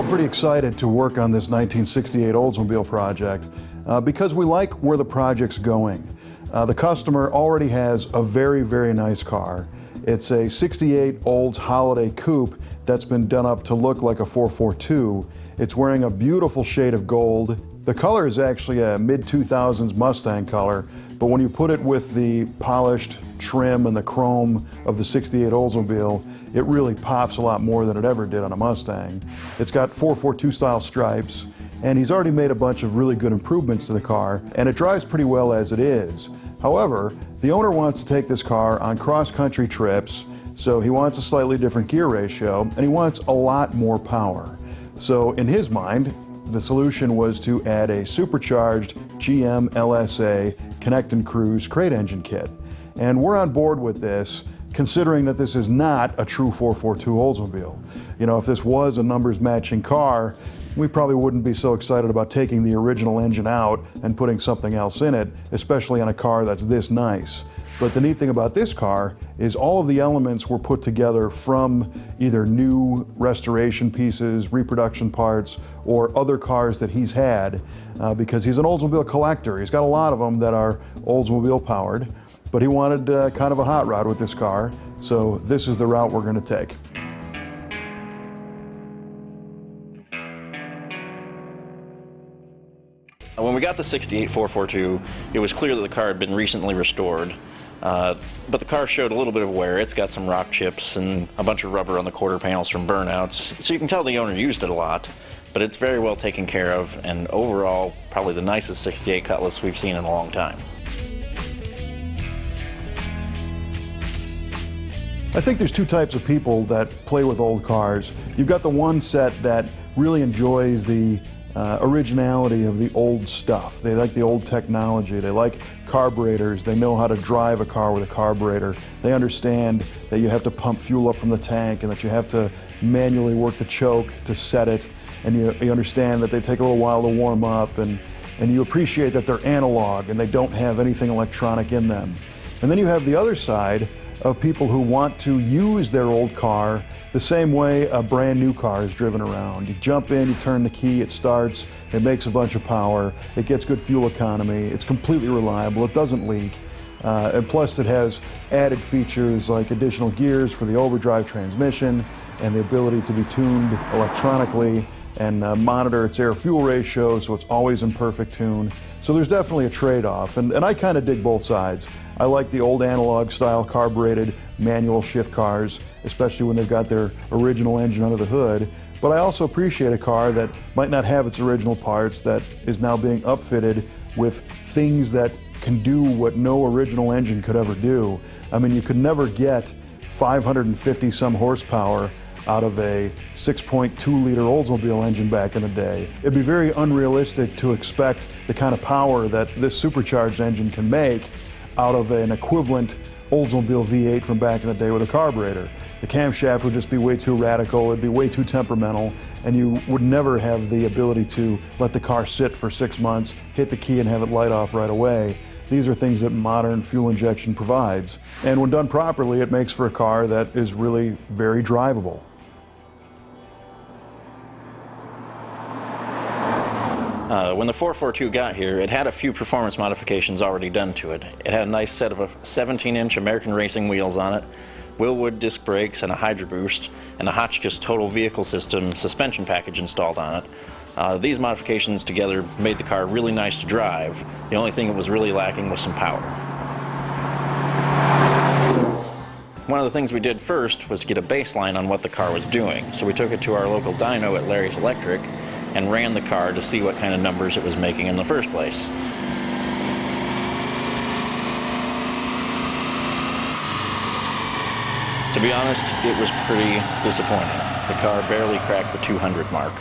pretty excited to work on this 1968 Oldsmobile project because we like where the project's going. The customer already has a very, very nice car. It's a 68 Olds Holiday Coupe that's been done up to look like a 442. It's wearing a beautiful shade of gold. The color is actually a mid-2000s Mustang color, but when you put it with the polished trim and the chrome of the 68 Oldsmobile, it really pops a lot more than it ever did on a Mustang. It's got 442 style stripes, and he's already made a bunch of really good improvements to the car, and it drives pretty well as it is. However, the owner wants to take this car on cross-country trips, so he wants a slightly different gear ratio, and he wants a lot more power. So in his mind, the solution was to add a supercharged GM LSA Connect and Cruise crate engine kit. And we're on board with this, considering that this is not a true 442 Oldsmobile. You know, if this was a numbers matching car, we probably wouldn't be so excited about taking the original engine out and putting something else in it, especially on a car that's this nice. But the neat thing about this car is all of the elements were put together from either new restoration pieces, reproduction parts, or other cars that he's had, because he's an Oldsmobile collector. He's got a lot of them that are Oldsmobile powered, but he wanted kind of a hot rod with this car, so this is the route we're going to take. When we got the 68 442, it was clear that the car had been recently restored, but the car showed a little bit of wear. It's got some rock chips and a bunch of rubber on the quarter panels from burnouts, so you can tell the owner used it a lot, but it's very well taken care of, and overall, probably the nicest 68 Cutlass we've seen in a long time. I think there's two types of people that play with old cars. You've got the one set that really enjoys the originality of the old stuff. They like the old technology. They like carburetors. They know how to drive a car with a carburetor. They understand that you have to pump fuel up from the tank and that you have to manually work the choke to set it. And you understand that they take a little while to warm up, and you appreciate that they're analog and they don't have anything electronic in them. And then you have the other side of people who want to use their old car the same way a brand new car is driven around. You jump in, you turn the key, it starts, it makes a bunch of power, it gets good fuel economy, it's completely reliable, it doesn't leak, and plus it has added features like additional gears for the overdrive transmission and the ability to be tuned electronically and monitor its air-fuel ratio so it's always in perfect tune. So there's definitely a trade-off, and I kind of dig both sides. I like the old analog style carbureted manual shift cars, especially when they've got their original engine under the hood, but I also appreciate a car that might not have its original parts that is now being upfitted with things that can do what no original engine could ever do. I mean, you could never get 550 some horsepower out of a 6.2 liter Oldsmobile engine back in the day. It'd be very unrealistic to expect the kind of power that this supercharged engine can make out of an equivalent Oldsmobile V8 from back in the day with a carburetor. The camshaft would just be way too radical, it'd be way too temperamental, and you would never have the ability to let the car sit for 6 months, hit the key and have it light off right away. These are things that modern fuel injection provides. And when done properly, it makes for a car that is really very drivable. When the 442 got here, it had a few performance modifications already done to it. It had a nice set of 17-inch American racing wheels on it, Wilwood disc brakes and a Hydra boost, and a Hotchkis total vehicle system suspension package installed on it. These modifications together made the car really nice to drive. The only thing it was really lacking was some power. One of the things we did first was to get a baseline on what the car was doing. So we took it to our local dyno at Larry's Electric and ran the car to see what kind of numbers it was making in the first place. To be honest, it was pretty disappointing. The car barely cracked the 200 mark.